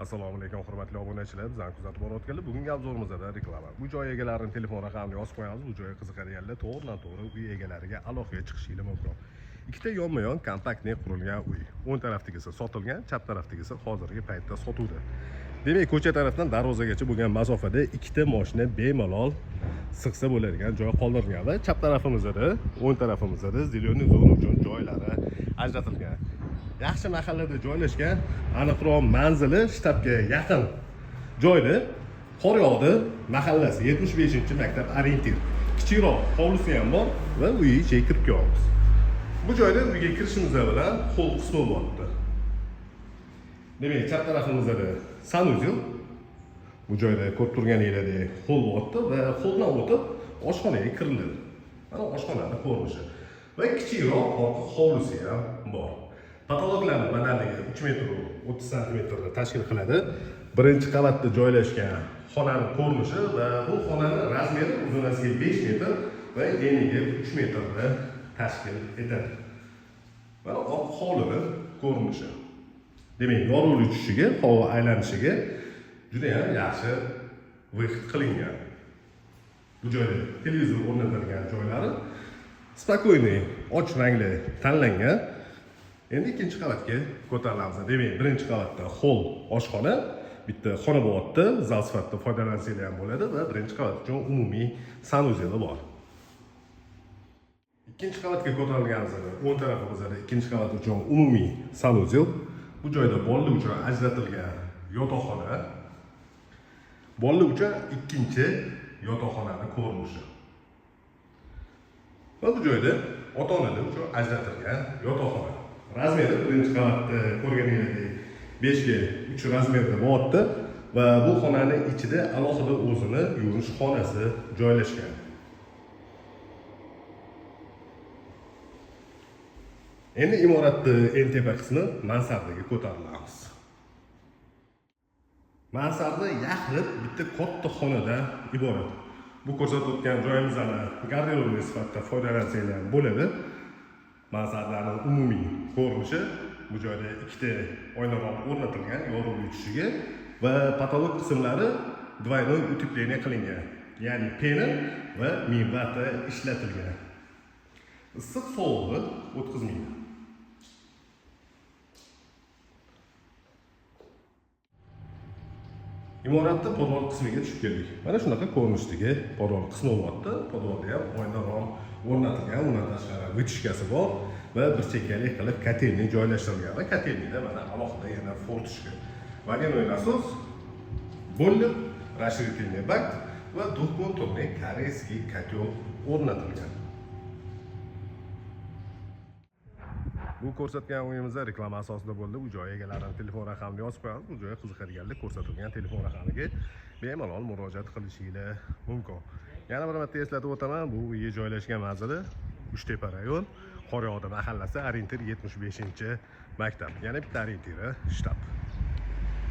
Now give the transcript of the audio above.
Assalomu alaykum hurmatli obunachilar, bizani kuzatib borayotganlar. Bugungi obzorimizda reklama. Bu joy egalarining telefon raqamini yozib qo'yamiz. Bu joyga qiziqadiganlar to'g'ridan-to'g'ri uy egalariga alohida chiqishingiz mumkin. Ikkita yonma-yon kompaktli qurilgan uy. O'ng tarafdagisi sotilgan, chap tarafdagisi hozirgi paytda sotuvda. Demak, ko'cha tarafdan darvozagacha bo'lgan masofada ikkita mashina bemalol sig'sa bo'ladigan joy qoldirilgan va chap tarafimizda, o'ng tarafimizda zelyoniy zona uchun joylari ajratilgan. Yaxshi mahallada joylashgan, aniqroq manzili shtabga yaqin joyda qor yog'di mahallasi 75-maktab orientir. Kichikroq hovlisi ham bor va uy ichiga kirib kelamiz. Bu joyda uyga kirishimiz bilan xo'l qismi bo'lyapti. Demak, chap tarafimizda sanuzel. Bu joyda ko'rib turganingizdek xo'l bo'lyapti va xo'ldan o'tib oshxonaga kiriladi. Mana oshxonaning ko'rinishi va kichikroq orqa hovlisi ham bor. Patologlarning balandligi 3 metr 30 santimetrni tashkil qiladi. Birinchi qavatda joylashgan xonaning ko'rinishi va bu xonaning razmeri uzunasiga 5 metr va eniga 3 metrni tashkil etadi. Va orqa hovlining ko'rinishi. Demak, yorug'lik tushishiga, havo aylanishiga juda ham yaxshi vaqt qilingan. Bu joyda televizor o'rnatilgan joylari spokойный, och rangli tanlangan. Endi ikkinchi qavatga ko'tarilamiz. Demak, birinchi qavatda hol oshxona, bitta xona bo'lyapti, zal sifatida foydalansanglar ham bo'ladi va birinchi qavat uchun umumiy sanuzeli bor. Ikkinchi qavatga ko'tarilganimizda o'ng tarafimizda ikkinchi qavat uchun umumiy sanuzel. Bu joyda bolalar uchun ajratilgan yotoqxona. Bolalar uchun ikkinchi yotoqxonaning ko'rinishi. Va bu joyda ota-onalar uchun ajratilgan yotoqxona. Razmeri birinchi qavatda ko'rganingizdek 5 ga 3 razmerda bo'lyapti va bu xonaning ichida alohida o'zini yuvinish xonasi joylashgan. Endi imoratning eng tepa qismi mansardaga ko'tarilamiz. Mansarda yaxlit bitta katta xonadan iborat. Bu ko'rsatayotgan joyimizdan garderobli sifatida foydalansanglar bo'ladi. Mansardaning umumiy ko'rinishi, bu joyda ikkita oynaroq o'rnatilgan yorug'lik tushishiga va patolog qismlari двойной утепление qilingan. Ya'ni pena va minvata ishlatilgan. Issiq sovuqni o'tkazmaydi. Imoratning podval qismiga tushib keldik. Mana shunaqa ko'rinishdagi podval qismi bo'lyapti. Podvalda ham oynaroq o'rnatilgan, undan tashqari vытяжкасы bor va bir chekkalik qilib kotelni joylashtirilgan va kotelnida mana alohida yana fortishka. Водяной насос, boiler, расширительный бак va двухконтурный koreyskiy котел o'rnatilgan. Bu ko'rsatgan o'yinimizda reklama asosida bo'ldi. Bu joy egalarining telefon raqamini yozib qo'yamiz. Bu joyga qiziqadiganlar ko'rsatilgan telefon raqamiga bemalol murojaat qilishingiz mumkin. Yana bir marta eslatib o'taman, bu uyga joylashgan manzili Uchtepa rayon, Qoryog'da mahallasi, orientir 75-maktab. Yana bitta orientiri shtab.